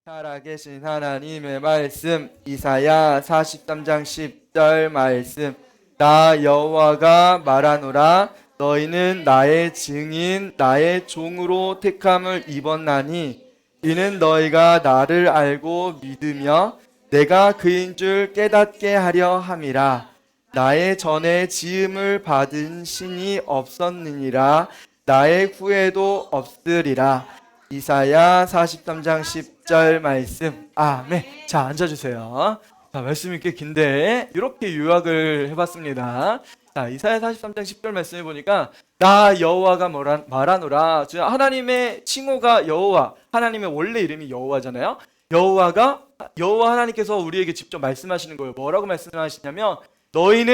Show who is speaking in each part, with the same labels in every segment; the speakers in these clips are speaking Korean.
Speaker 1: 살아계신 하나님의 말씀 이사야 43장 10절 말씀. 나 여호와가 말하노라. 너희는 나의 증인 나의 종으로 택함을 입었나니 이는 너희가 나를 알고 믿으며 내가 그인 줄 깨닫게 하려 함이라. 나의 전에 지음을 받은 신이 없었느니라. 나의 후에도 없으리라. 이사야 43장 10절 말씀. 아멘. 자, 앉아주세요. 자, 말씀이 꽤 긴데 이렇게 요약을 해봤습니다. 자, 이사야 43장 10절 말씀해 보니까 나 여호와가 말하노라. 하나님의 칭호가 여호와, 하나님의 원래 이름이 여호와잖아요. 여호와 하나님께서 우리에게 직접 말씀하시는 거예요. 뭐라고 말씀하시냐면 너희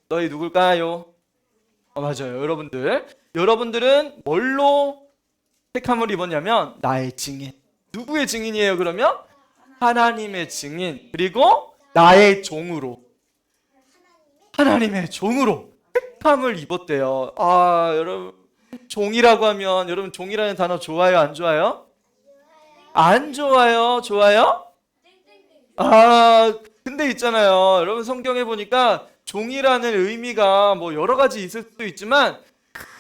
Speaker 1: 누굴까요? 맞아요. 여러분들은 뭘로 택함을 입었냐면 나의 증인. 누구의 증인이에요 그러면? 하나님의 증인. 그리고 나의 종으로, 하나님의 종으로 택함을 입었대요. 여러분, 종이라고 하면 여러분 종이라는 단어 좋아요 안 좋아요? 안 좋아요? 좋아요? 근데 있잖아요. 여러분 성경에 보니까 종이라는 의미가 뭐 여러 가지 있을 수도 있지만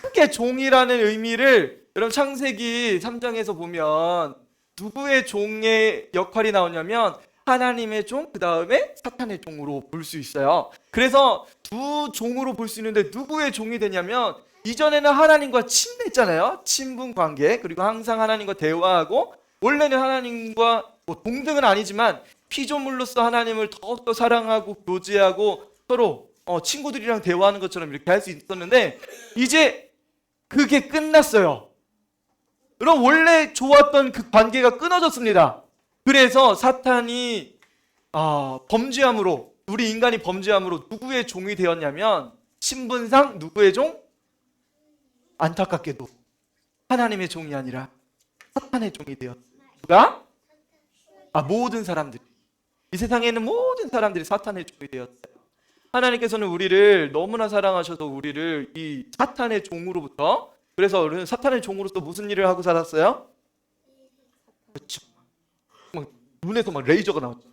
Speaker 1: 크게 종이라는 의미를 여러분 창세기 3장에서 보면 누구의 종의 역할이 나오냐면 하나님의 종, 그 다음에 사탄의 종으로 볼 수 있어요. 그래서 두 종으로 볼 수 있는데 누구의 종이 되냐면 이전에는 하나님과 친했잖아요. 친분 관계. 그리고 항상 하나님과 대화하고 원래는 하나님과 뭐 동등은 아니지만 피조물로서 하나님을 더욱더 사랑하고 교제하고 서로 친구들이랑 대화하는 것처럼 이렇게 할 수 있었는데 이제 그게 끝났어요. 그럼 원래 좋았던 그 관계가 끊어졌습니다. 그래서 사탄이 범죄함으로, 우리 인간이 범죄함으로 누구의 종이 되었냐면 신분상 누구의 종? 안타깝게도 하나님의 종이 아니라 사탄의 종이 되었어요. 누가? 모든 사람들이. 이 세상에 있는 모든 사람들이 사탄의 종이 되었어요. 하나님께서는 우리를 너무나 사랑하셔서 우리를 이 사탄의 종으로부터, 그래서 우리는 사탄의 종으로서 무슨 일을 하고 살았어요? 그렇죠. 막 눈에서 막 레이저가 나왔죠.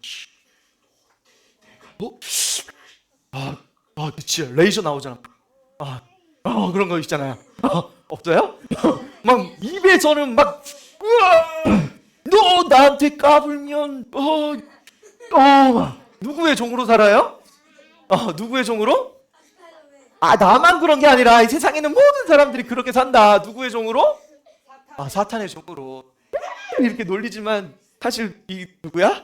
Speaker 1: 그치. 레이저 나오잖아. 그런 거 있잖아요. 없어요? 막 입에서는 막 너 나한테 까불면 누구의 종으로 살아요? 누구의 종으로? 나만 그런 게 아니라 이 세상에는 모든 사람들이 그렇게 산다. 누구의 종으로? 사탄의 종으로. 이렇게 놀리지만 사실 이 누구야?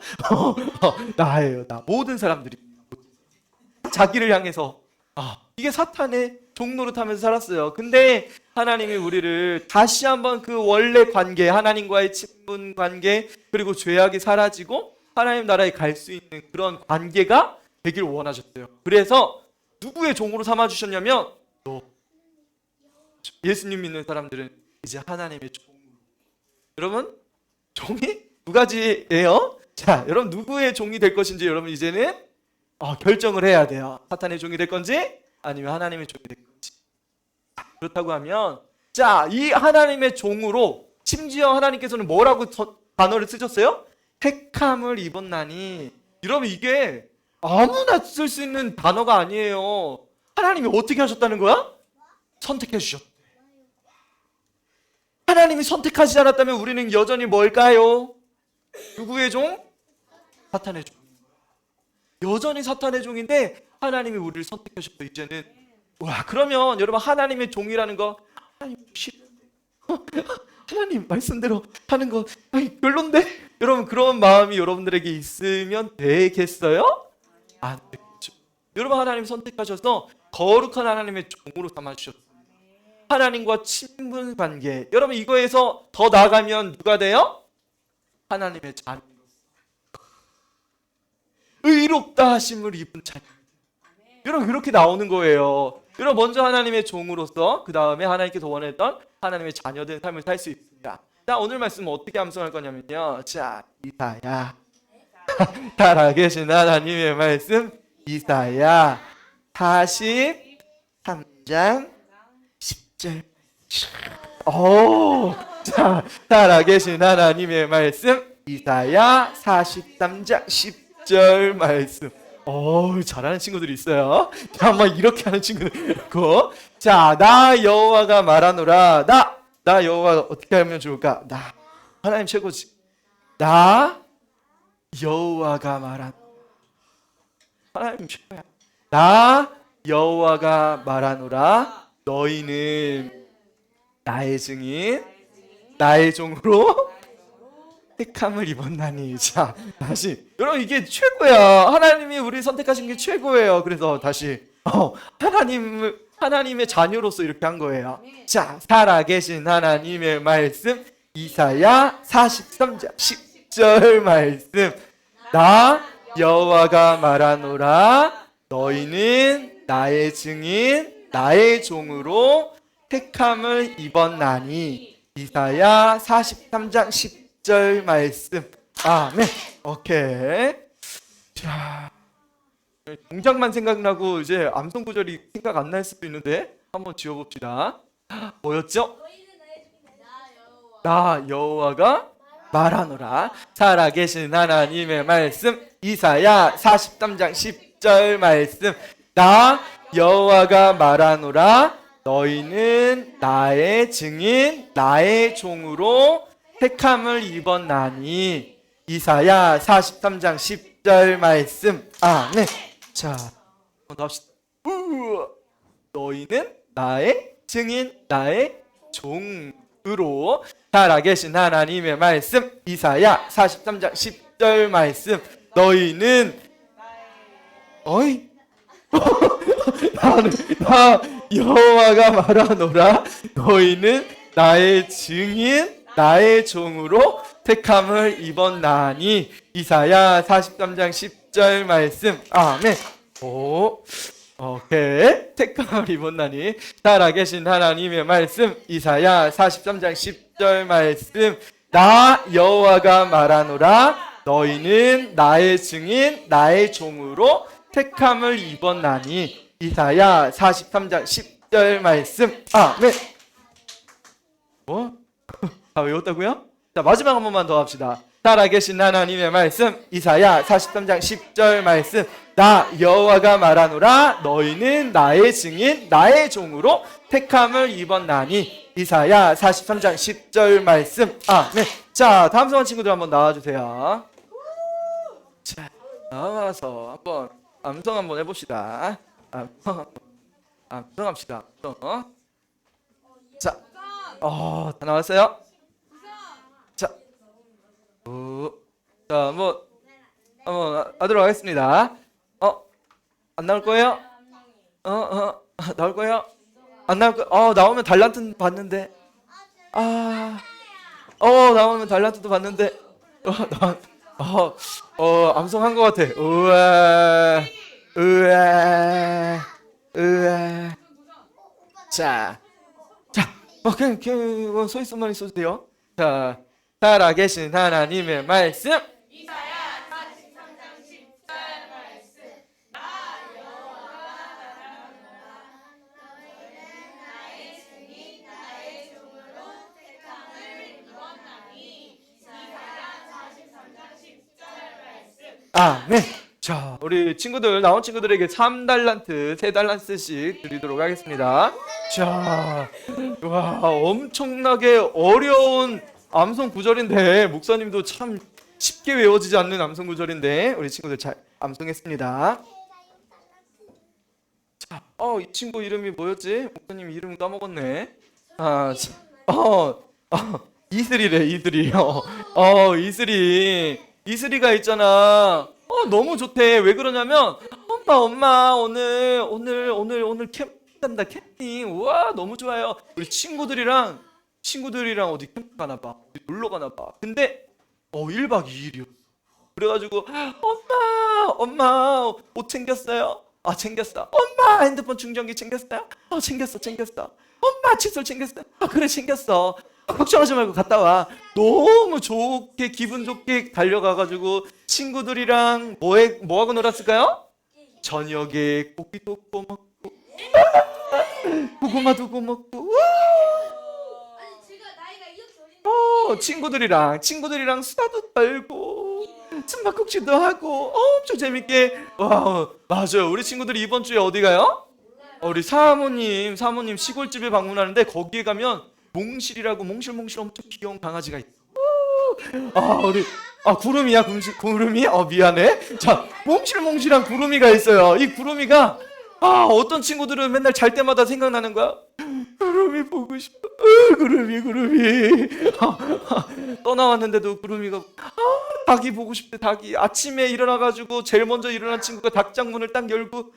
Speaker 1: 나예요. 나. 모든 사람들이 자기를 향해서 이게 사탄의 종노릇하면서 살았어요. 근데 하나님이 우리를 다시 한번 그 원래 관계, 하나님과의 친분 관계, 그리고 죄악이 사라지고 하나님 나라에 갈 수 있는 그런 관계가 되길 원하셨어요. 그래서 누구의 종으로 삼아주셨냐면 예수님 믿는 사람들은 이제 하나님의 종으로. 여러분 종이 두 가지예요. 자, 여러분 누구의 종이 될 것인지 여러분 이제는 결정을 해야 돼요. 사탄의 종이 될 건지 아니면 하나님의 종이 될 건지. 그렇다고 하면 이 하나님의 종으로 심지어 하나님께서는 뭐라고 단어를 쓰셨어요? 택함을 입었나니. 여러분 이게 아무나 쓸 수 있는 단어가 아니에요. 하나님이 어떻게 하셨다는 거야? 선택해 주셨대. 하나님이 선택하지 않았다면 우리는 여전히 뭘까요? 누구의 종? 사탄의 종. 여전히 사탄의 종인데 하나님이 우리를 선택하셨고 이제는 그러면 여러분 하나님의 종이라는 거 하나님 싫은데 하나님 말씀대로 하는 거 별론데 여러분 그런 마음이 여러분들에게 있으면 되겠어요? 안 되겠죠. 여러분 하나님 선택하셔서 거룩한 하나님의 종으로 삼아주셨어요. 하나님과 친분 관계. 여러분 이거에서 더 나아가면 누가 돼요? 하나님의 자녀. 의롭다 하심을 입은 자녀. 여러분 그렇게 나오는 거예요. 여러분 먼저 하나님의 종으로서 그 다음에 하나님께서 원했던 하나님의 자녀된 삶을 살 수 있습니다. 자, 오늘 말씀은 어떻게 암송할 거냐면요. 자, 이사야 살아계신 하나님의 말씀 이사야 43장 10절. 자, 살아계신 하나님의 말씀 이사야 43장 10절 말씀. 잘하는 친구들이 있어요. 자, 막 이렇게 하는 친구들 있고. 자, 나 여호와가 말하노라. 나 여호와가 어떻게 하면 좋을까? 나 하나님 최고지. 나 여호와가 말한 하나님 최고야. 나 여호와가 말하노라. 너희는 나의 증인, 나의 종으로 택함을 입었나니. 자, 다시. 여러분, 이게 최고야. 하나님이 우리 선택하신 게 최고예요. 그래서 다시 하나님의 자녀로서 이렇게 한 거예요. 자, 살아계신 하나님의 말씀, 이사야 43장 10절 말씀. 나 여호와가 말하노라. 너희는 나의 증인, 나의 종으로 택함을 입었나니. 이사야 43장 10절 말씀. 아멘. 오케이. 자, 동작만 생각나고 이제 암송 구절이 생각 안 날 수도 있는데 한번 지어봅시다. 뭐였죠? 나 여호와가 말하노라. 살아계신 하나님의 말씀, 이사야 43장 10절 말씀. 나 여호와가 말하노라. 너희는 나의 증인, 나의 종으로 택함을 입었나니. 이사야 43장 10절 말씀. 아멘. 자, 한번 더 합시다. 너희는 나의 증인, 나의 종으로. 살아계신 하나님의 말씀, 이사야 43장 10절 말씀. 너희는 나 여호와가 말하노라. 너희는 나의 증인, 나의 종으로 택함을 입었나니. 이사야 43장 10절 말씀. 아멘. 오케이. 택함을 입었나니. 살아계신 하나님의 말씀, 이사야 43장 10절 말씀. 나 여호와가 말하노라. 너희는 나의 증인, 나의 종으로 택함을 입었나니. 이사야 43장 10절 말씀. 아멘. 다 외웠다고요? 자, 마지막 한 번만 더 합시다. 살아계신 하나님의 말씀, 이사야 43장 10절 말씀. 나 여호와가 말하노라. 너희는 나의 증인, 나의 종으로 택함을 입었나니. 이사야 43장 10절 말씀. 아멘. 자, 다음 성한 친구들 한번 나와주세요. 자, 나와서 한번 암송 한번 해봅시다. 암송합시다. 자, 다 나왔어요? 자, 한번 하도록 하겠습니다. 안 나올 거예요? 나올 거예요? 안 나올 거? 나오면 달란트 받는데. 나오면 달란트도 받는데. 암송한 것 같아. 우와. 자, 그냥 서 있으면 있어도 돼요. 자, 살아계신 하나님의 말씀.
Speaker 2: 이사야 43장 10절 말씀. 나 여호와가 말하노라. 너희는 나의 증인, 나의 종으로 택함을 입었나니. 이사야 43장 10절 말씀.
Speaker 1: 아멘. 자, 우리 친구들, 나온 친구들에게 3달란트, 3달란트씩 드리도록 하겠습니다. 자, 와, 엄청나게 어려운 암송 구절인데, 목사님도 참 쉽게 외워지지 않는 암송 구절인데, 우리 친구들 잘 암송했습니다. 자, 이 친구 이름이 뭐였지? 목사님 이름 까먹었네. 이슬이래, 이슬이. 이슬이가 있잖아. 너무 좋대. 왜 그러냐면, 엄마 오늘 캠핑 간다. 캠핑. 우와, 너무 좋아요. 우리 친구들이랑 어디 캠핑 가나 봐. 어디 놀러 가나 봐. 근데 1박 2일이었어. 그래가지고 엄마 옷 챙겼어요? 챙겼어. 엄마 핸드폰 충전기 챙겼어요? 챙겼어. 엄마 칫솔 챙겼어요? 그래 챙겼어. 걱정하지 말고 갔다 와. 너무 좋게, 기분 좋게 달려가가지고 친구들이랑 뭐하고 놀았을까요? 저녁에 고기도 구워 먹고 고구마도 구워 먹고.
Speaker 2: 아니 제가 나이가 이렇게 어린데
Speaker 1: 친구들이랑 수다도 떨고 숨바꼭질도 하고 엄청 재밌게. 와, 맞아요. 우리 친구들이 이번 주에 어디 가요? 우리 사모님 시골집에 방문하는데 거기에 가면 몽실이라고 몽실몽실 엄청 귀여운 강아지가 있어. 우리 구름이야, 구름이? 미안해. 자, 몽실몽실한 구름이가 있어요. 이 구름이가 어떤 친구들은 맨날 잘 때마다 생각나는 거야. 구름이 보고 싶어. 구름이. 떠나왔는데도 구름이가 닭이 보고 싶대. 닭이 아침에 일어나가지고 제일 먼저 일어난 친구가 닭장 문을 딱 열고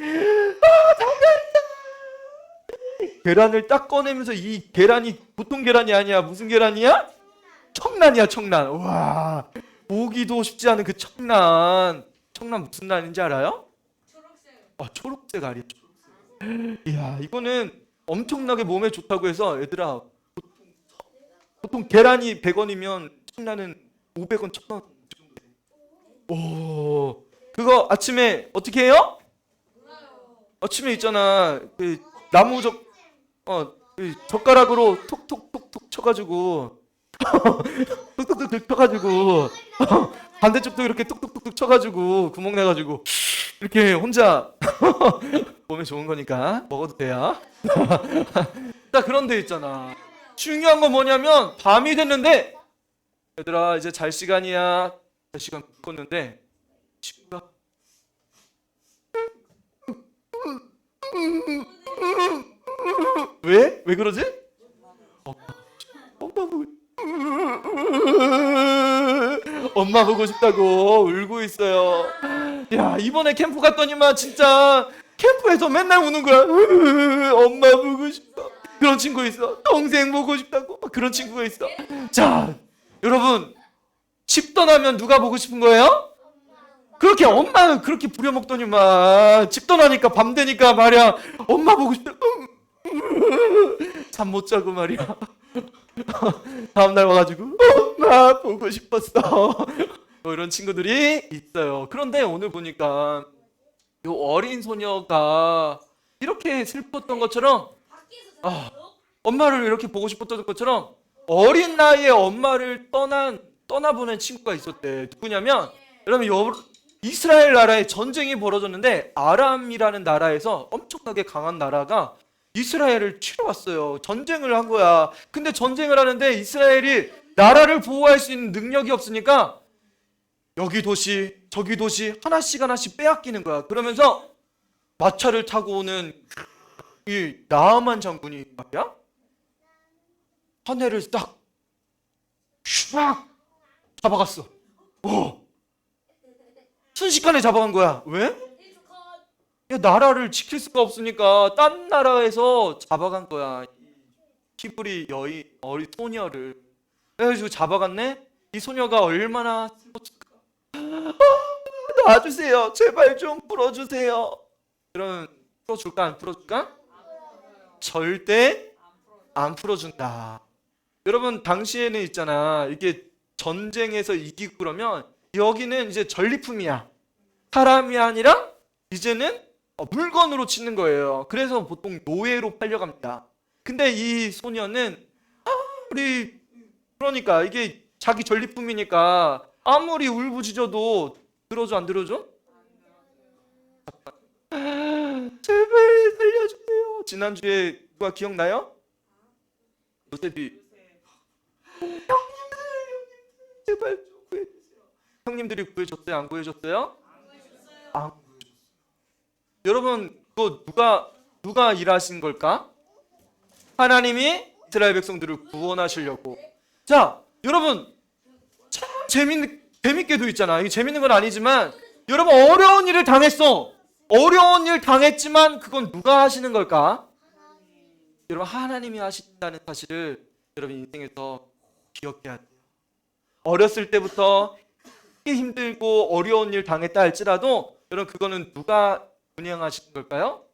Speaker 1: 계란을 딱 꺼내면서 이 계란이 보통 계란이 아니야. 무슨 계란이야? 청란이야, 청란. 와, 보기도 쉽지 않은 그 청란. 청란 무슨 난인지 알아요? 초록색 알이야. 초록색. 이야, 이거는 엄청나게 몸에 좋다고 해서 얘들아, 보통 계란이 100원이면 청란은 500원, 1000원. 오, 그거 아침에 어떻게 해요? 아침에 있잖아, 그 나무젓 그 젓가락으로 톡톡톡톡 쳐가지고 톡톡톡 쳐가지고 반대쪽도 이렇게 톡톡톡 쳐가지고 구멍 내가지고 이렇게 혼자 몸에 좋은 거니까 먹어도 돼요. 자, 그런 데 있잖아. 중요한 건 뭐냐면 밤이 됐는데 얘들아 이제 잘 시간이야. 잘 시간 컸는데 친구가 왜? 왜 그러지? 엄마 보고 싶다고 울고 있어요. 야, 이번에 캠프 갔더니만 진짜 캠프에서 맨날 우는 거야. 엄마 보고 싶어. 그런 친구 있어. 동생 보고 싶다고 막 그런 친구가 있어. 자, 여러분, 집 떠나면 누가 보고 싶은 거예요? 그렇게 엄마는 그렇게 부려먹더니만 집 떠나니까 밤 되니까 말이야 엄마 보고 싶다. 잠 못 자고 말이야. 다음날 와가지고 엄마 보고 싶었어. 뭐 이런 친구들이 있어요. 그런데 오늘 보니까 요 어린 소녀가 이렇게 슬펐던 것처럼 엄마를 이렇게 보고 싶었던 것처럼 어린 나이에 엄마를 떠나보낸 친구가 있었대. 누구냐면 여러분, 이스라엘 나라에 전쟁이 벌어졌는데 아람이라는 나라에서 엄청나게 강한 나라가 이스라엘을 치러 왔어요. 전쟁을 한 거야. 근데 전쟁을 하는데 이스라엘이 나라를 보호할 수 있는 능력이 없으니까 여기 도시 저기 도시 하나씩 빼앗기는 거야. 그러면서 마차를 타고 오는 이 나아만 장군이 말이야 한 해를 딱 슉 잡아갔어. 순식간에 잡아간 거야. 왜? 나라를 지킬 수가 없으니까 딴 나라에서 잡아간 거야. 히브리 여인 어린 소녀를. 그래가지고 잡아갔네. 이 소녀가 얼마나 슬펐을까. 놔주세요. 제발 좀 풀어주세요. 그럼 풀어줄까 안 풀어줄까? 절대 안 풀어준다. 여러분, 당시에는 있잖아, 이게 전쟁에서 이기고 그러면 여기는 이제 전리품이야. 사람이 아니라 이제는 물건으로 치는 거예요. 그래서 보통 노예로 팔려갑니다. 근데 이 소녀는 그러니까 이게 자기 전리품이니까 아무리 울부짖어도 들어줘 안 들어줘? 제발 살려주세요. 지난주에 누가 기억나요? 요셉이 형님들 제발 좀 구해주세요. 형님들이 구해줬어요? 안 구해줬어요? 안 구해줬어요. 여러분, 그거 누가 일하신 걸까? 하나님이 이스라엘 백성들을 구원하시려고. 자, 여러분, 참 재밌게도 있잖아. 이게 재밌는 건 아니지만 여러분, 어려운 일을 당했어. 어려운 일 당했지만 그건 누가 하시는 걸까? 여러분, 하나님이 하신다는 사실을 여러분 인생에서 기억해야 돼요. 어렸을 때부터 크게 힘들고 어려운 일 당했다 할지라도 여러분, 그거는 누가 운영하시는 걸까요?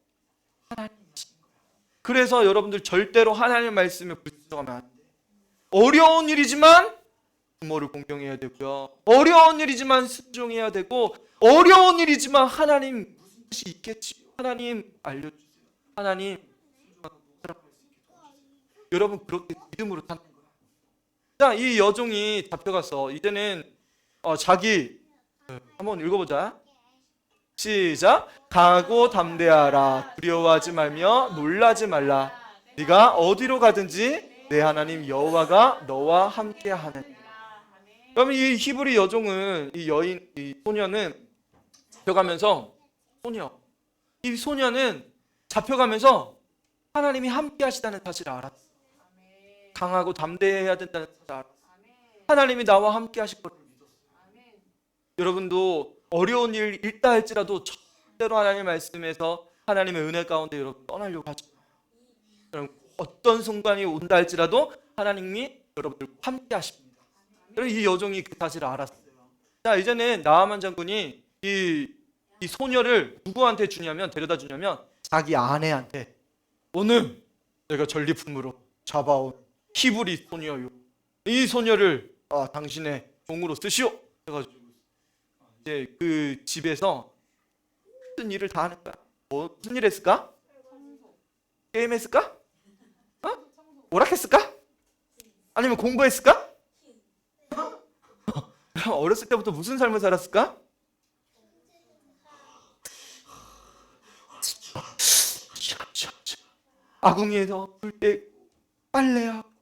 Speaker 1: 하나님 하시는 거예요. 그래서 여러분들 절대로 하나님의 말씀에 불순종하면 안 돼요. 어려운 일이지만 부모를 공경해야 되고요. 어려운 일이지만 순종해야 되고, 어려운 일이지만 하나님 무슨 뜻이 있겠지. 하나님 알려주세요. 하나님 여러분, 그렇게 믿음으로 사는 거야. 자, 이 여종이 잡혀가서 이제는 자기 한번 읽어보자. 시작. 강하고 담대하라. 두려워하지 말며 놀라지 말라. 네가 어디로 가든지 내 하나님 여호와가 너와 함께 하느니라. 그러면 이 히브리 여종은 이 소녀는 잡혀가면서 이 소녀는 잡혀가면서 하나님이 함께 하시다는 사실을 알았어. 강하고 담대해야 된다는 사실을 알았어. 하나님이 나와 함께 하실 것을 믿었어. 여러분도 어려운 일 있다 할지라도 절대로 하나님의 말씀에서 하나님의 은혜 가운데 여러분 떠나려고 하지 마요. 여러분 어떤 순간이 온다 할지라도 하나님이 여러분들 함께 하십니다. 여러분 이 여종이 그 사실을 알았어요. 자, 이제는 나아만 장군이 이 소녀를 누구한테 주냐면 데려다 주냐면 자기 아내한테, 오늘 내가 전리품으로 잡아온 히브리 소녀요, 이 소녀를 당신의 종으로 쓰시오 해가지고 이제 그 집에서 무슨 일을 다 하는 거야. 무슨 일 했을까? 게임 했을까? 오락했을까? 아니면 공부했을까? 어렸을 때부터 무슨 삶을 살았을까? 아궁이에서 불 때 빨래하고.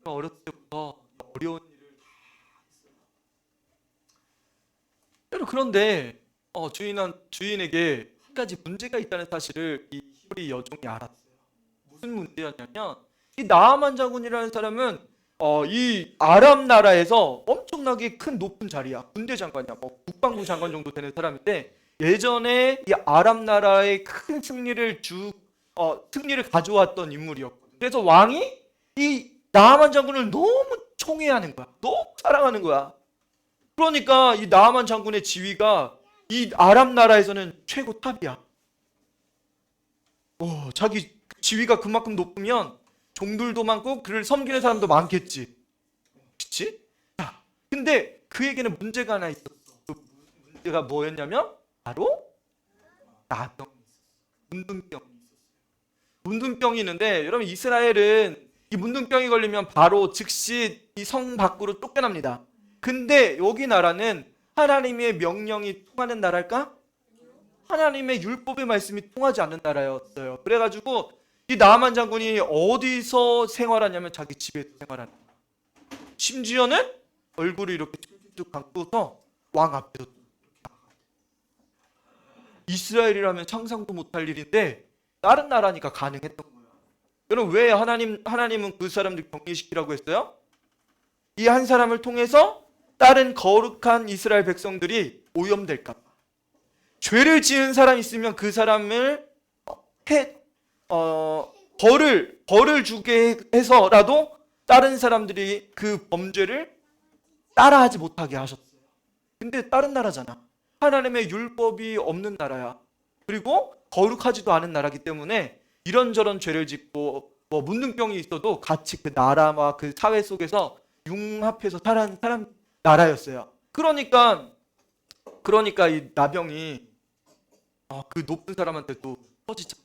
Speaker 1: 어렸을 때부터 어려운 일을 다 했어요. 여러분 그런데 주인에게 한 가지 문제가 있다는 사실을 이 히브리 여종이 알았어요. 무슨 문제였냐면 이 나아만 장군이라는 사람은 이 아람 나라에서 엄청나게 큰 높은 자리야. 군대 장관이야. 국방부 장관 정도 되는 사람인데 예전에 이 아람 나라의 큰 승리를 가져왔던 인물이었거든. 그래서 왕이 이 나아만 장군을 너무 총애하는 거야. 너무 사랑하는 거야. 그러니까 이 나아만 장군의 지위가 이 아람 나라에서는 최고 탑이야. 자기 지위가 그만큼 높으면 종들도 많고 그를 섬기는 사람도 많겠지. 그치? 자, 근데 그에게는 문제가 하나 있었어. 그 문제가 뭐였냐면 바로 나병이 있었어. 문둥병이 있었어요. 문둥병이 있는데 여러분 이스라엘은 이 문둥병이 걸리면 바로 즉시 이 성 밖으로 쫓겨납니다. 근데 여기 나라는 하나님의 명령이 통하는 나라일까? 하나님의 율법의 말씀이 통하지 않는 나라였어요. 그래가지고 이 나아만 장군이 어디서 생활하냐면 자기 집에서 생활하는 거야. 심지어는 얼굴을 이렇게 툭툭 감고서 왕 앞에서 이스라엘이라면 상상도 못할 일인데 다른 나라니까 가능했던 거야. 여러분 왜 하나님은 그 사람들 격리시키라고 했어요? 이 한 사람을 통해서 다른 거룩한 이스라엘 백성들이 오염될까 봐. 죄를 지은 사람이 있으면 그 사람을 벌을 주게 해서라도 다른 사람들이 그 범죄를 따라하지 못하게 하셨어요. 근데 다른 나라잖아. 하나님의 율법이 없는 나라야. 그리고 거룩하지도 않은 나라기 때문에 이런저런 죄를 짓고 문둥병이 있어도 같이 그 나라와 그 사회 속에서 융합해서 살아가는 나라였어요. 그러니까 이 나병이 그 높은 사람한테도 퍼지죠.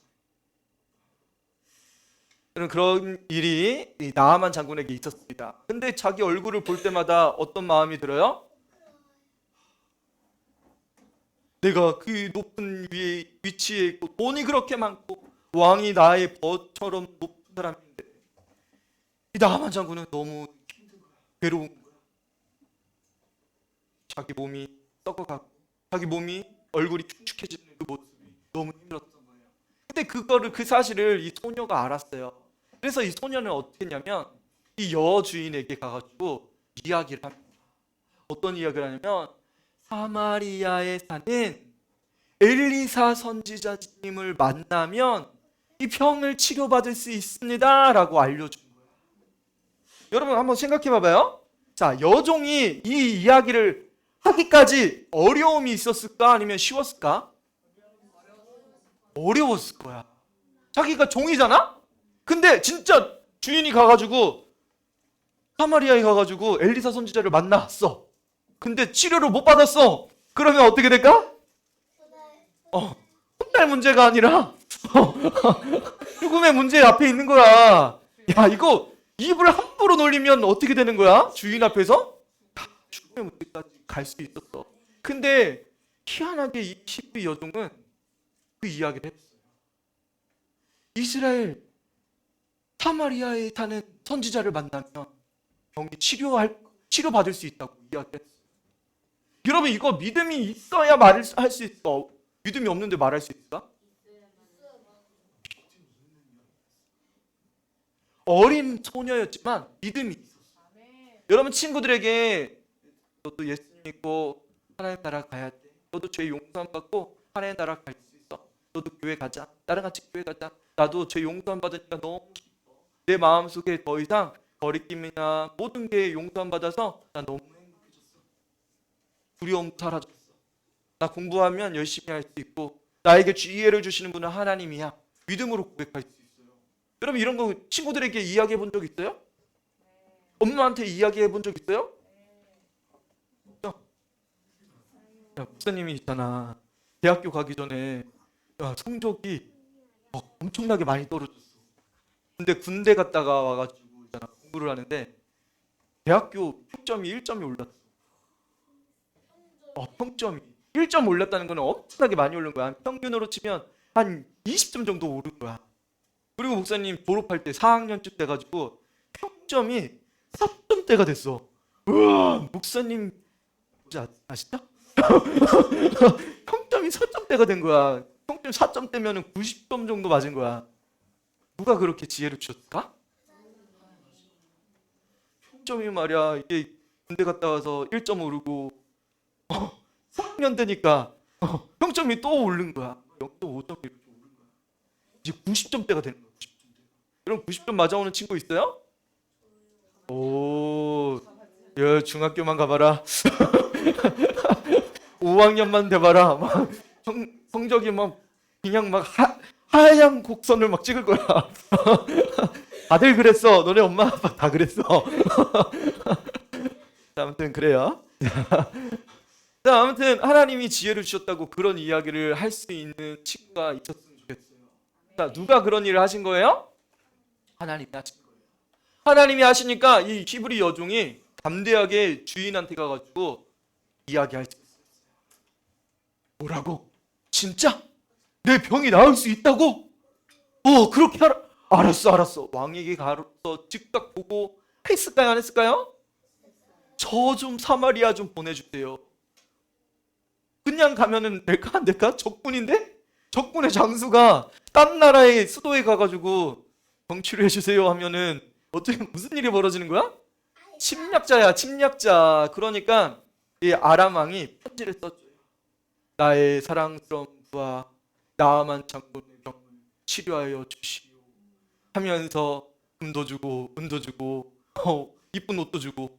Speaker 1: 그런 일이 이 나아만 장군에게 있었습니다. 근데 자기 얼굴을 볼 때마다 어떤 마음이 들어요? 내가 그 높은 위치에 있고 돈이 그렇게 많고 왕이 나의 벗처럼 높은 사람인데 이 나아만 장군은 너무 힘든 거야. 괴로운 거야. 자기 몸이 썩어가고 자기 몸이 얼굴이 축축해지는 그 모습이 너무 힘들었던 거예요. 근데 그 사실을 이 소녀가 알았어요. 그래서 이 소녀는 어떻게 했냐면 이 여주인에게 가가지고 이야기를 합니다. 어떤 이야기를 하냐면 사마리아에 사는 엘리사 선지자님을 만나면 이 병을 치료받을 수 있습니다 라고 알려준 거예요. 여러분 한번 생각해 봐봐요. 자, 여종이 이 이야기를 하기까지 어려움이 있었을까 아니면 쉬웠을까? 어려웠을 거야. 자기가 종이잖아? 근데 진짜 주인이 가가지고 사마리아에 가가지고 엘리사 선지자를 만났어. 근데 치료를 못 받았어. 그러면 어떻게 될까? 혼날 문제가 아니라 죽음의 문제 앞에 있는 거야. 야, 이거 입을 함부로 놀리면 어떻게 되는 거야? 주인 앞에서 다 죽음의 문제까지 갈 수 있었어. 근데 희한하게 이 히브리 여종은 그 이야기를 했어요. 이스라엘 사마리아에 사는 선지자를 만나면 병이 치료받을 수 있다고 이야기했어요. 여러분, 이거 믿음이 있어야 말을 할 수 있어. 믿음이 없는데 말할 수 있을까? 어린 소녀였지만 믿음이 있었어. 여러분, 친구들에게 너도 예수 믿고 하나님 나라 가야 돼. 너도 죄 용서함 받고 하나님 나라 갈 수 있어. 너도 교회 가자. 나랑 같이 교회 가자. 나도 죄 용서함 받으니까 너무 기뻐. 내 마음속에 더 이상 거리낌이나 모든 게 용서함 받아서 나 너무 행복해졌어. 두려움 사라졌어. 나 공부하면 열심히 할 수 있고 나에게 지혜를 주시는 분은 하나님이야. 믿음으로 고백할 수 있어요. 여러분, 이런 거 친구들에게 이야기해 본 적 있어요? 엄마한테 이야기해 본 적 있어요? 야, 목사님이 있잖아. 대학교 가기 전에 성적이 엄청나게 많이 떨어졌어. 근데 군대 갔다가 와가지고 있잖아, 공부를 하는데 대학교 평점이 1점이 올랐어. 평점이 1점 올랐다는 거는 엄청나게 많이 오른 거야. 평균으로 치면 한 20점 정도 오른 거야. 그리고 목사님 졸업할 때 4학년쯤 돼가지고 평점이 4점대가 됐어. 우와, 목사님 뭔지 아시죠? 평점이 4점대가 된 거야. 평점 4점대면 90점 정도 맞은 거야. 누가 그렇게 지혜를 주셨을까? 평점이 말이야, 이게 군대 갔다 와서 1점 오르고 4학년 되니까 평점이 또 오른 거야. 0.5점 이렇게 오른 거야. 이제 90점대가 되는 거야. 90점대. 여러분, 90점 맞아오는 친구 있어요? 오, 야, 중학교만 가봐라. 5학년만 돼봐라. 막 성적이 막 그냥 막 하얀 곡선을 막 찍을 거야. 다들 그랬어. 너네 엄마 아빠 다 그랬어. 자, 아무튼 그래요. 자, 아무튼 하나님이 지혜를 주셨다고 그런 이야기를 할 수 있는 친구가 있었으면 좋겠어요. 자, 누가 그런 일을 하신 거예요? 하나님이 하신 거예요. 하나님이 하시니까 이 히브리 여종이 담대하게 주인한테 가가지고 이야기할 수 있어요. 뭐라고? 진짜? 내 병이 나을 수 있다고? 그렇게 알았어. 왕에게 가서 즉각 보고 했을까요? 안 했을까요? 저 좀 사마리아 좀 보내주세요. 그냥 가면은 될까 안 될까? 적군인데? 적군의 장수가 딴 나라의 수도에 가가지고 병 치료해 주세요 하면은 어떻게 무슨 일이 벌어지는 거야? 침략자야, 침략자. 그러니까 이 아람 왕이 편지를 썼죠. 나의 사랑스러운 부하 나아만 장군의 병을 치료하여 주시오 하면서 금도 주고 은도 주고 이쁜 옷도 주고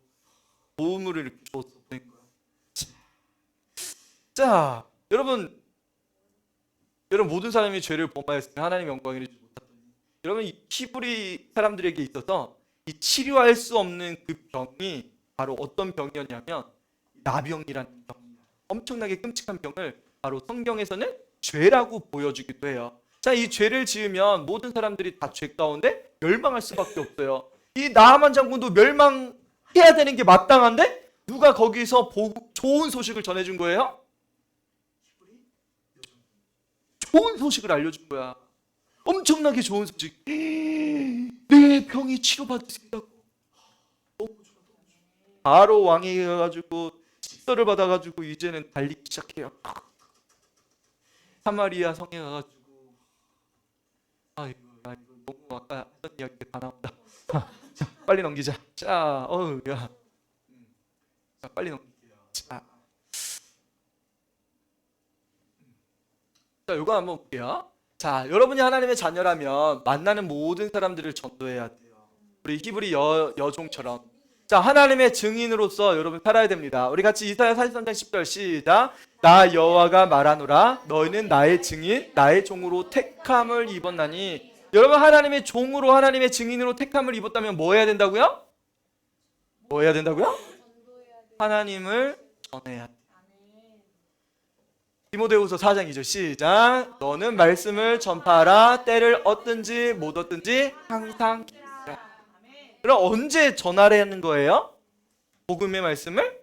Speaker 1: 보물을 이렇게 줘서 보낸 거야. 자, 여러분 모든 사람이 죄를 범하였으면 하나님의 영광을 이루지 못하더니, 여러분, 이 히브리 사람들에게 있어서 이 치료할 수 없는 그 병이 바로 어떤 병이었냐면 나병이라는 병. 엄청나게 끔찍한 병을 바로 성경에서는 죄라고 보여주기도 해요. 자, 이 죄를 지으면 모든 사람들이 다 죄 가운데 멸망할 수밖에 없어요. 이 나하만 장군도 멸망해야 되는 게 마땅한데 누가 거기서 좋은 소식을 전해준 거예요? 좋은 소식을 알려준 거야. 엄청나게 좋은 소식. 내 병이 치료받을 수 있다고. 바로 왕이 가가지고 식서를 받아가지고 이제는 달리기 시작해요. 사마리아 성에 가가지고 이거 너무 아까 하던 이야기가 다 나온다. 자, 빨리 넘기자. 자, 야, 자, 빨리 넘길게요. 자, 요거 한번 볼게요. 자, 여러분이 하나님의 자녀라면 만나는 모든 사람들을 전도해야 돼요. 우리 히브리 여종처럼. 자, 하나님의 증인으로서 여러분 살아야 됩니다. 우리 같이 이사야 43장 10절 시작. 나 여호와가 말하노라 너희는 나의 증인 나의 종으로 택함을 입었나니. 여러분, 하나님의 종으로 하나님의 증인으로 택함을 입었다면 뭐 해야 된다고요? 뭐 해야 된다고요? 하나님을 전해야 돼. 디모데후서 4장 2절 시작. 너는 말씀을 전파하라. 때를 얻든지 못 얻든지 항상 기도하라. 그럼 언제 전하라는 거예요? 복음의 말씀을?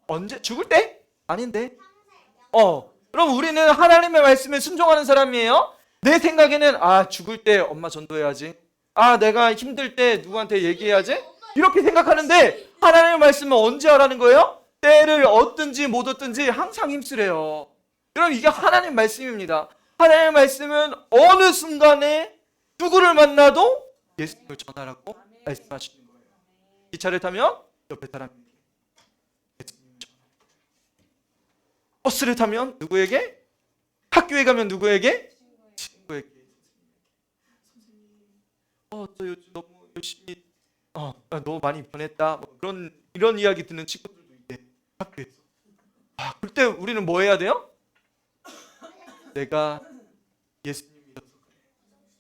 Speaker 1: 언제? 죽을 때? 아닌데. 그럼 우리는 하나님의 말씀에 순종하는 사람이에요? 내 생각에는 죽을 때 엄마 전도해야지. 내가 힘들 때 누구한테 얘기해야지. 이렇게 생각하는데 하나님의 말씀은 언제 하라는 거예요? 때를 얻든지 못 얻든지 항상 힘쓰래요. 그럼 이게 하나님 말씀입니다. 하나님의 말씀은 어느 순간에 누구를 만나도 예수님을 전하라고 말씀하시는 거예요. 기차를 타면 옆에 사람에게 예수님을 전하라고. 버스를 타면 누구에게? 학교에 가면 누구에게? 친구에게. 저 요즘 너무 열심히 너 많이 변했다. 뭐 이런 이야기 듣는 친구들도 있대. 학교에서. 그때 우리는 뭐 해야 돼요? 내가 예수님이어서 그래.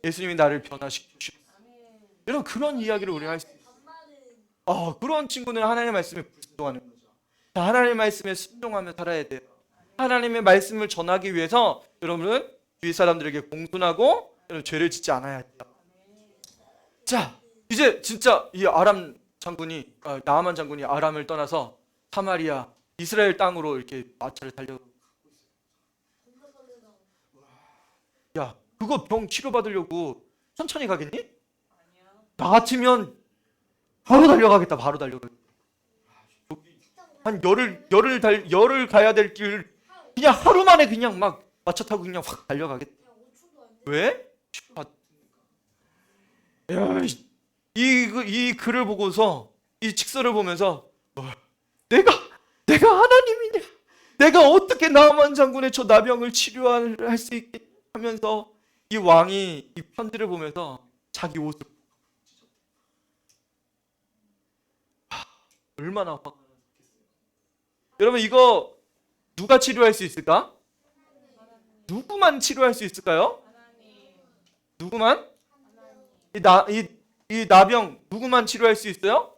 Speaker 1: 예수님이 나를 변화시켜 주셨어. 여러분 그런 이야기를 우리가 할 수 있어요. 그런 친구는 하나님의 말씀에 불순종하는 거죠. 자, 하나님의 말씀에 순종하며 살아야 돼요. 하나님의 말씀을 전하기 위해서 여러분은 주위 사람들에게 공손하고 죄를 짓지 않아야 돼요. 자, 이제 진짜 이 아람 장군이 나아만 장군이 아람을 떠나서 사마리아 이스라엘 땅으로 이렇게 마차를 달려가고 있어요. 야, 그거 병 치료받으려고 천천히 가겠니? 나 같으면 바로 달려가겠다. 바로 달려가겠다. 한 열을 가야 될 길 그냥 하루 만에 그냥 막 마차 타고 그냥 확 달려가겠다. 왜? 야, 이 글을 보고서 이 직설을 보면서 내가 하나님이냐? 내가 어떻게 나아만 장군의 저 나병을 치료할 수 있게 하면서 이 왕이 이 편지를 보면서 자기 옷을 얼마나 화가 났겠어요. 여러분 이거 누가 치료할 수 있을까? 누구만 치료할 수 있을까요? 누구만? 이 나병 누구만 치료할 수 있어요?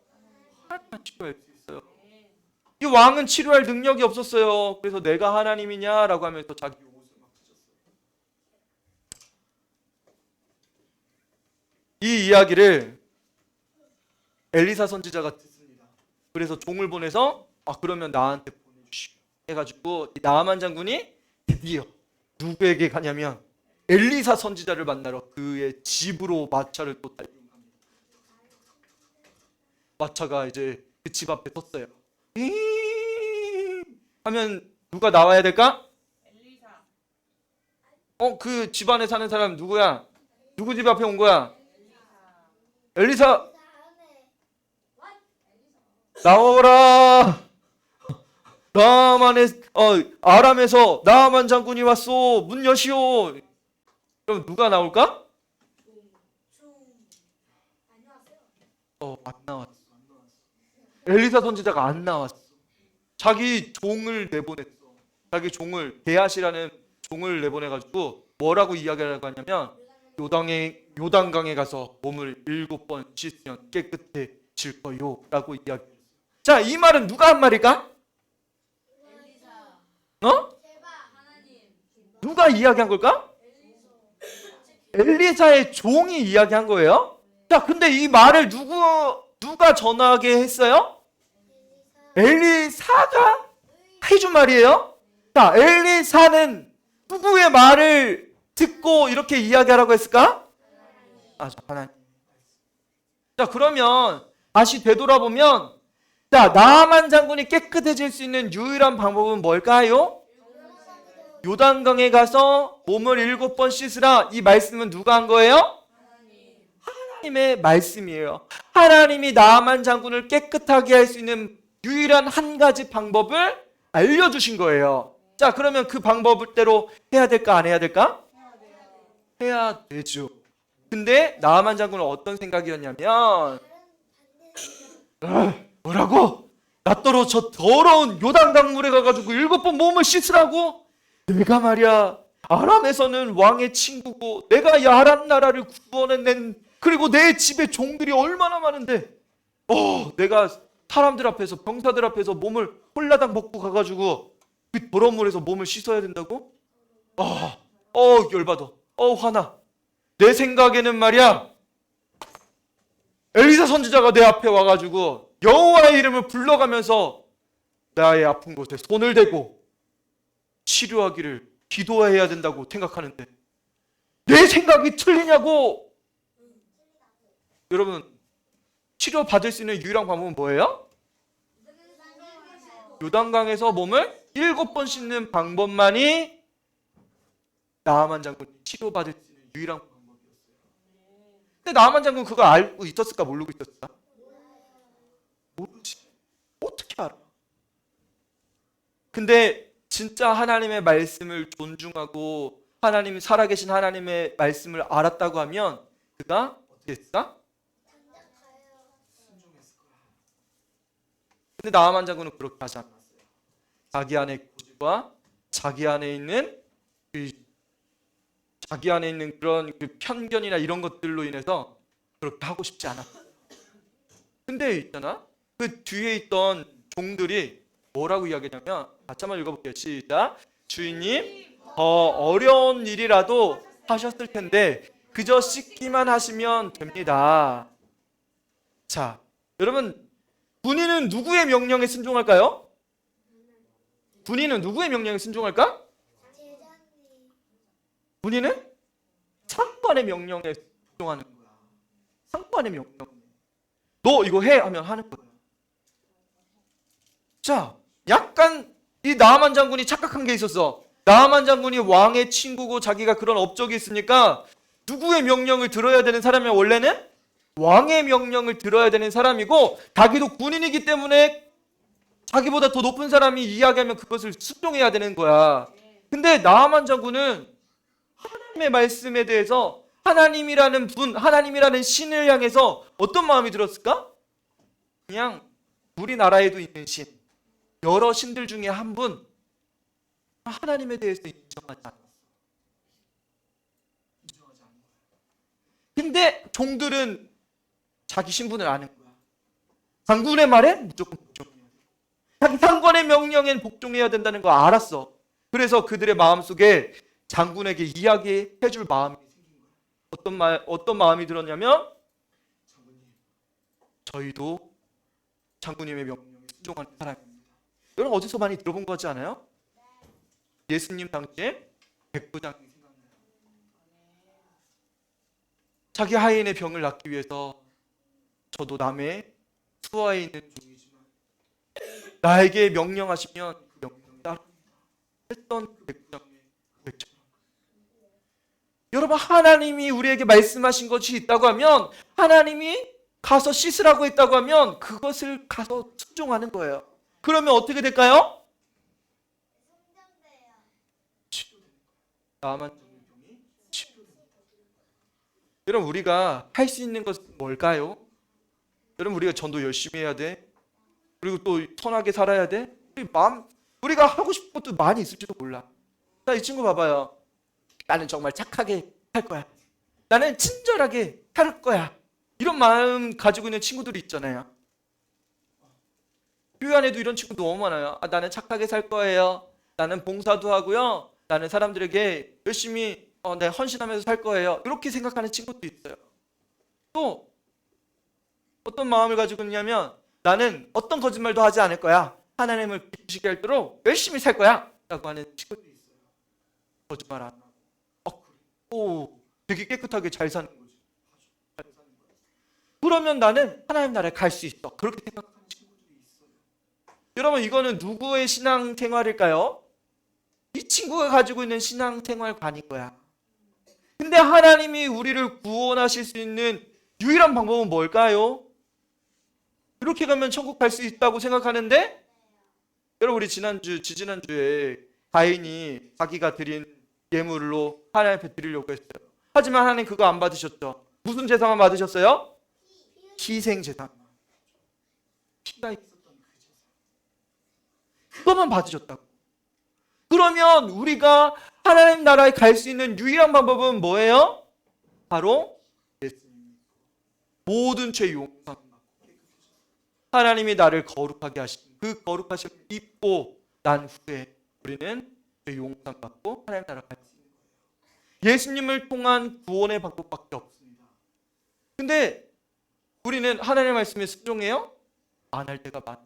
Speaker 1: 하나님만 치료할 수 있어요. 이 왕은 치료할 능력이 없었어요. 그래서 내가 하나님이냐라고 하면서 자기 옷을 막 찢었어요. 이 이야기를 엘리사 선지자가 듣습니다. 그래서 종을 보내서 그러면 나한테 보내주시오 해가지고 이 나아만 장군이 드디어 누구에게 가냐면 엘리사 선지자를 만나러 그의 집으로 마차를 또 달리고 갑니다. 마차가 이제 그 집 앞에 섰어요. 하면 누가 나와야 될까?
Speaker 2: 엘리사.
Speaker 1: 그 집안에 사는 사람 누구야? 누구 집 앞에 온 거야? 엘리사. 나오라. 나아만의 아람에서 나아만 장군이 왔소. 문 여시오. 그럼 누가 나올까? 안 나왔어. 엘리사 선지자가 안 나왔어. 자기 종을 내보냈어. 자기 종을 게하시라는 종을 내보내가지고 뭐라고 이야기하려고 하냐면 요단강에 가서 몸을 7번 씻으면 깨끗해질 거요 라고 이야기했어요. 자, 이 말은 누가 한 말일까? 누가 이야기한 걸까? 엘리사의 종이 이야기한 거예요. 자, 근데 이 말을 누가 전하게 했어요? 엘리사가 해준 말이에요. 자, 엘리사는 누구의 말을 듣고 이렇게 이야기하라고 했을까? 하나님. 자, 그러면 다시 되돌아보면 나아만 장군이 깨끗해질 수 있는 유일한 방법은 뭘까요? 요단강에 가서 몸을 7번 씻으라. 이 말씀은 누가 한 거예요? 하나님의 말씀이에요. 하나님이 나아만 장군을 깨끗하게 할 수 있는 유일한 한 가지 방법을 알려주신 거예요. 자, 그러면 그 방법대로 해야 될까 안 해야 될까? 해야 되죠. 근데 나아만 장군은 어떤 생각이었냐면 뭐라고? 나더러 저 더러운 요단강 물에 가가지고 7번 몸을 씻으라고? 내가 말이야 아람에서는 왕의 친구고 내가 이 아람 나라를 구원해낸 그리고 내 집에 종들이 얼마나 많은데 내가 사람들 앞에서 병사들 앞에서 몸을 홀라당 벗고 가가지고 그 더러운 물에서 몸을 씻어야 된다고? 열받아. 화나. 내 생각에는 말이야 엘리사 선지자가 내 앞에 와가지고 여호와의 이름을 불러가면서 나의 아픈 곳에 손을 대고 치료하기를 기도해야 된다고 생각하는데 내 생각이 틀리냐고. 여러분, 치료받을 수 있는 유일한 방법은 뭐예요? 요단강에서 몸을 7번 씻는 방법만이 나아만 장군이 치료받을 수 있는 유일한 방법이었어요. 근데 나아만 장군 그거 알고 있었을까 모르고 있었을까? 모르지. 어떻게 알아? 근데 진짜 하나님의 말씀을 존중하고 하나님 살아계신 하나님의 말씀을 알았다고 하면 그가 어떻게 했을까? 순종했을 거야. 근데 나아만 장군은 그렇게 하지 않았어요. 자기 안에 고집과 자기 안에 있는 그런 그 편견이나 이런 것들로 인해서 그렇게 하고 싶지 않았어요. 근데 있잖아, 그 뒤에 있던 종들이 뭐라고 이야기하냐면, 같이 한번 읽어볼게요. 시작. 주인님, 더 어려운 일이라도 하셨을 텐데 그저 씻기만 하시면 됩니다. 자, 여러분, 군인은 누구의 명령에 순종할까요? 군인은 누구의 명령에 순종할까? 군인은 상관의 명령에 순종하는 거야. 상관의 명령. 너 이거 해 하면 하는 거야. 자, 약간 이 나아만 장군이 착각한 게 있었어. 나아만 장군이 왕의 친구고 자기가 그런 업적이 있으니까 누구의 명령을 들어야 되는 사람이면 원래는 왕의 명령을 들어야 되는 사람이고, 자기도 군인이기 때문에 자기보다 더 높은 사람이 이야기하면 그것을 순종해야 되는 거야. 근데 나아만 장군은 하나님의 말씀에 대해서 하나님이라는 분, 하나님이라는 신을 향해서 어떤 마음이 들었을까? 그냥 우리나라에도 있는 신, 여러 신들 중에 한 분, 하나님에 대해서 인정하지 않았어. 근데 종들은 자기 신분을 아는 거야. 장군의 말에 무조건 복종해야 돼. 자기 상관의 명령엔 복종해야 된다는 거 알았어. 그래서 그들의 마음속에 장군에게 이야기해 줄 마음이 생긴 거야. 어떤 마음이 들었냐면, 장군님, 저희도 장군님의 명령에 순종하는 사람입니다. 여러분, 어디서 많이 들어본 거 같지 않아요? 예수님 당시에 백부장이 생각나요. 자기 하인의 병을 낫기 위해서 저도 남의 수하에 있는 중이지만 나에게 명령하시면 그 명령 따릅니다 했던 그 백부장의 고백처럼, 여러분, 하나님이 우리에게 말씀하신 것이 있다고 하면, 하나님이 가서 씻으라고 했다고 하면 그것을 가서 순종하는 거예요. 그러면 어떻게 될까요? 나만 병이 치료됩니다. 여러분, 우리가 할 수 있는 것은 뭘까요? 여러분, 우리가 전도 열심히 해야 돼. 그리고 또 선하게 살아야 돼. 우리가 하고 싶은 것도 많이 있을지도 몰라. 자, 이 친구 봐봐요. 나는 정말 착하게 할 거야. 나는 친절하게 할 거야. 이런 마음 가지고 있는 친구들이 있잖아요. 교회 안에도 이런 친구 너무 많아요. 나는 착하게 살 거예요. 나는 봉사도 하고요. 나는 사람들에게 열심히 헌신하면서 살 거예요. 이렇게 생각하는 친구도 있어요. 또 어떤 마음을 가지고 있냐면, 나는 어떤 거짓말도 하지 않을 거야. 하나님을 기쁘시게 할 도록 열심히 살 거야 라고 하는 친구도 있어요. 거짓말 안 하고 되게 깨끗하게 잘 사는 거지. 그러면 나는 하나님 나라에 갈 수 있어. 그렇게 생각하는 친구들이 있어요. 여러분, 이거는 누구의 신앙생활일까요? 이 친구가 가지고 있는 신앙생활관인 거야. 근데 하나님이 우리를 구원하실 수 있는 유일한 방법은 뭘까요? 이렇게 가면 천국 갈 수 있다고 생각하는데, 여러분, 우리 지지난주에 가인이 자기가 드린 예물로 하나님 앞에 드리려고 했어요. 하지만 하나님 그거 안 받으셨죠. 무슨 제사만 받으셨어요? 희생 제사. 피가 있었던 그 제사. 그것만 받으셨다고. 그러면 우리가 하나님 나라에 갈 수 있는 유일한 방법은 뭐예요? 바로 예수님. 모든 죄 용서. 하나님이 나를 거룩하게 하신 그 거룩하심을 입고 난 후에 우리는 죄 용서 받고 하나님 나라 갈 수 있는 거예요. 예수님을 통한 구원의 방법밖에 없습니다. 근데 우리는 하나님의 말씀에 순종해요? 안 할 때가 많아요.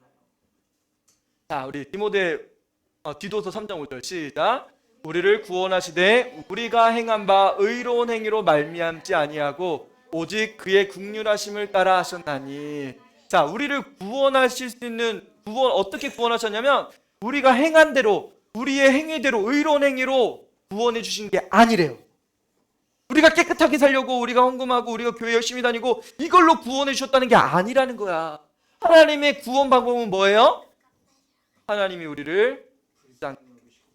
Speaker 1: 자, 우리 디도서 3장 5절 시작. 우리를 구원하시되 우리가 행한 바 의로운 행위로 말미암지 아니하고 오직 그의 긍휼하심을 따라 하셨나니. 자, 우리를 구원하실 수 있는 어떻게 구원하셨냐면 우리가 행한 대로 우리의 행위대로 의로운 행위로 구원해 주신 게 아니래요. 우리가 깨끗하게 살려고 우리가 헌금하고 우리가 교회 열심히 다니고 이걸로 구원해 주셨다는 게 아니라는 거야. 하나님의 구원 방법은 뭐예요? 하나님이 우리를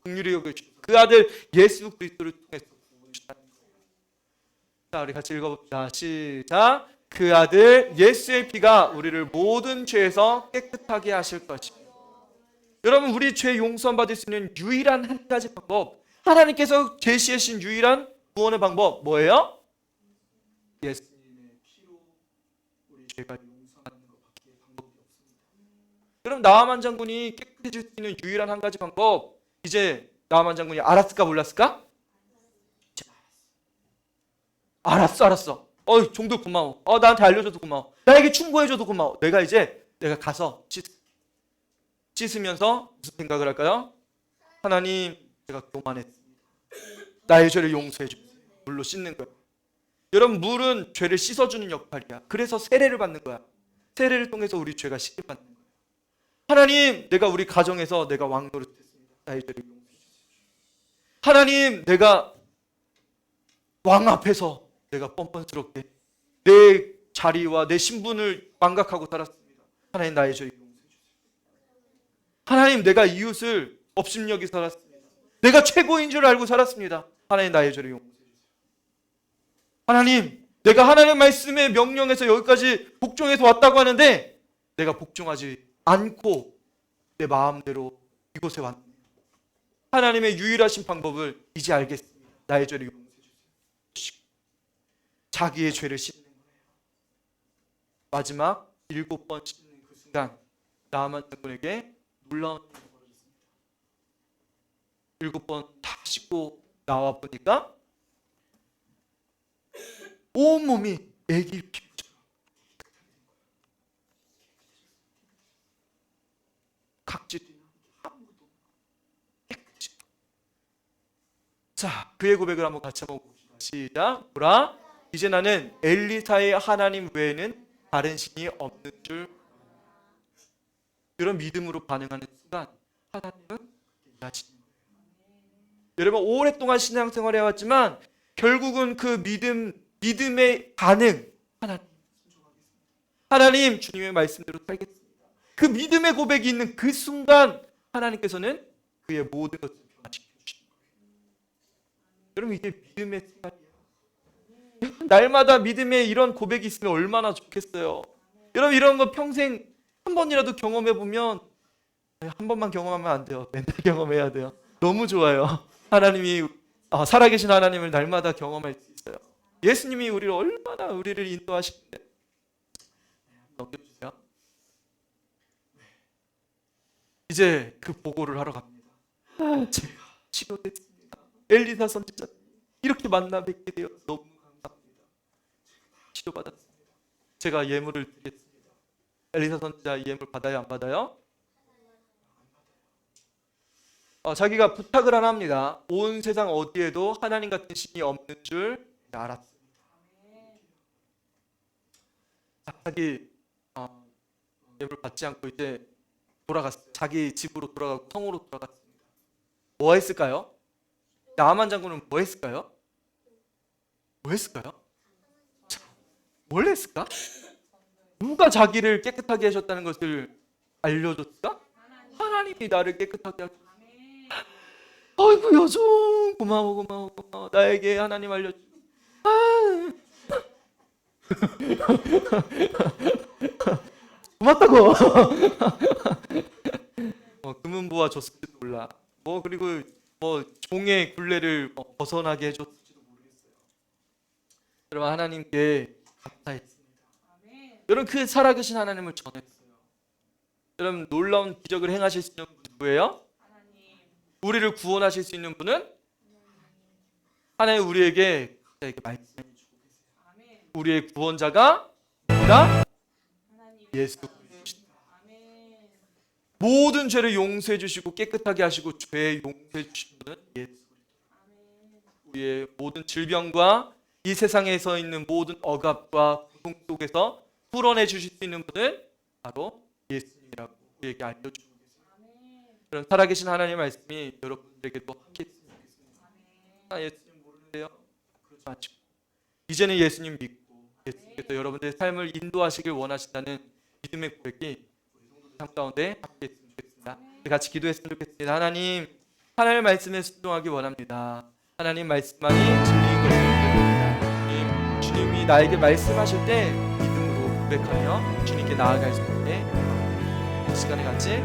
Speaker 1: 긍휼히 여기시고 그 아들 예수 그리스도를 통해서 구원해 주셨다는 거예요. 자, 우리 같이 읽어봅시다. 시작. 그 아들 예수의 피가 우리를 모든 죄에서 깨끗하게 하실 것입니다. 여러분, 우리 죄 용서 받을 수 있는 유일한 한 가지 방법, 하나님께서 제시해 주신 유일한 구원의 방법 뭐예요? 예수님의 피로 우리 죄가 용서하는 것밖에 방법이 없습니다. 그럼 나아만 장군이 깨끗해질 수 있는 유일한 한 가지 방법, 이제 나아만 장군이 알았을까 몰랐을까? 알았어. 종들 고마워. 나한테 알려줘도 고마워. 나에게 충고해줘도 고마워. 내가 가서 씻으면서 무슨 생각을 할까요? 하나님, 제가 교만했습니다. 나의 죄를 용서해 주세요. 물로 씻는 거야. 여러분, 물은 죄를 씻어주는 역할이야. 그래서 세례를 받는 거야. 세례를 통해서 우리 죄가 씻김 받는 거야. 하나님, 내가 우리 가정에서 내가 왕노릇했습니다. 나의 죄를 용서해 주세요. 하나님, 내가 왕 앞에서 내가 뻔뻔스럽게 내 자리와 내 신분을 망각하고 살았습니다. 하나님, 나의 죄를 용서해 주세요. 하나님, 내가 이웃을 업신여기 살았습니다. 내가 최고인 줄 알고 살았습니다. 하나님, 나의 죄를 용서해 주세요. 하나님, 내가 하나님의 말씀의 명령에서 여기까지 복종해서 왔다고 하는데 내가 복종하지 않고 내 마음대로 이곳에 왔네요. 하나님의 유일하신 방법을 이제 알겠습니다. 나의 죄를 용서해 주세요. 자기의 죄를 씻는 거예요. 마지막 7번 씻는 그 순간 나아만 장군에게 놀라운 일이 벌어졌습니다. 7번 다 씻고 나와 보니까 온몸이 애기 피부처럼 각질이 아무것도 깨끗해졌다. 자, 그의 고백을 한번 같이 한번 봅시다. 시작. 보라, 이제 나는 엘리사의 하나님 외에는 다른 신이 없는 줄. 이런 믿음으로 반응하는 순간 하나님은 일하시는 거예요. 여러분, 오랫동안 신앙생활을 해왔지만 결국은 그 믿음의 반응, 하나님 주님의 말씀대로 살겠습니다. 그 믿음의 고백이 있는 그 순간 하나님께서는 그의 모든 것을 변화시켜 주시는 거예요. 여러분, 이게 믿음의 생활이에요. 날마다 믿음의 이런 고백이 있으면 얼마나 좋겠어요. 여러분, 이런 거 평생 한 번이라도 경험해 보면, 한 번만 경험하면 안 돼요. 맨날 경험해야 돼요. 너무 좋아요. 하나님이 살아계신 하나님을 날마다 경험할 수 있어요. 예수님이 우리를 인도하시는데. 넘겨주세요. 이제 그 보고를 하러 갑니다. 제가 치료됐습니다. 엘리사 선지자님 이렇게 만나 뵙게 되어 너무 감사합니다. 치료받았습니다. 제가 예물을 드리겠습니다. 엘리사 선지자 예물 받아요, 안 받아요? 자기가 부탁을 하나 합니다. 온 세상 어디에도 하나님 같은 신이 없는 줄 알았습니다. 자기 예물 받지 않고 이제 돌아갔어요. 자기 집으로 돌아가고 성으로 돌아갔습니다. 뭐 했을까요? 나아만 장군은 뭐 했을까요? 뭘 했을까? 누가 자기를 깨끗하게 하셨다는 것을 알려줬을까? 하나님이 나를 깨끗하게 하셨다. 아이고, 여종 고마워. 나에게 하나님 알려주고. 고맙다고. 금은보화 줬을지도 몰라. 그리고 종의 굴레를 벗어나게 해줬을지도 모르겠어요. 여러분, 하나님께 감사했습니다. 여러분, 그 살아계신 하나님을 전했어요. 여러분, 놀라운 기적을 행하실 수 있는 분은 누구예요? 우리를 구원하실 수 있는 분은 하나님, 우리에게 말씀해 주고 계세요. 우리의 구원자가 누구다? 예수 그리스도시다. 모든 죄를 용서해 주시고 깨끗하게 하시고 죄 용서해 주신 분은 예수 그리스도. 우리의 모든 질병과 이 세상에서 있는 모든 억압과 고통 속에서 풀어내 주실 수 있는 분은 바로 예수님이라고 우리에게 알려주고 계십니다. 그럼 살아계신 하나님의 말씀이 여러분들에게도 함께 했으면 좋겠습니다. 예수님 모르는데요? 그러지 마시고 이제는 예수님 믿고 예수님께서 여러분들의 삶을 인도하시길 원하신다는 믿음의 고백이 우리 성도들 삶 가운데 함께 했으면 좋겠습니다. 같이 기도했으면 좋겠습니다. 하나님 말씀에 순종하기 원합니다. 하나님 말씀만이 진리인 것을 믿습니다. 주님이 나에게 말씀하실 때 믿음으로 고백하며 주님께 나아갈 수 있게 이 시간에 같이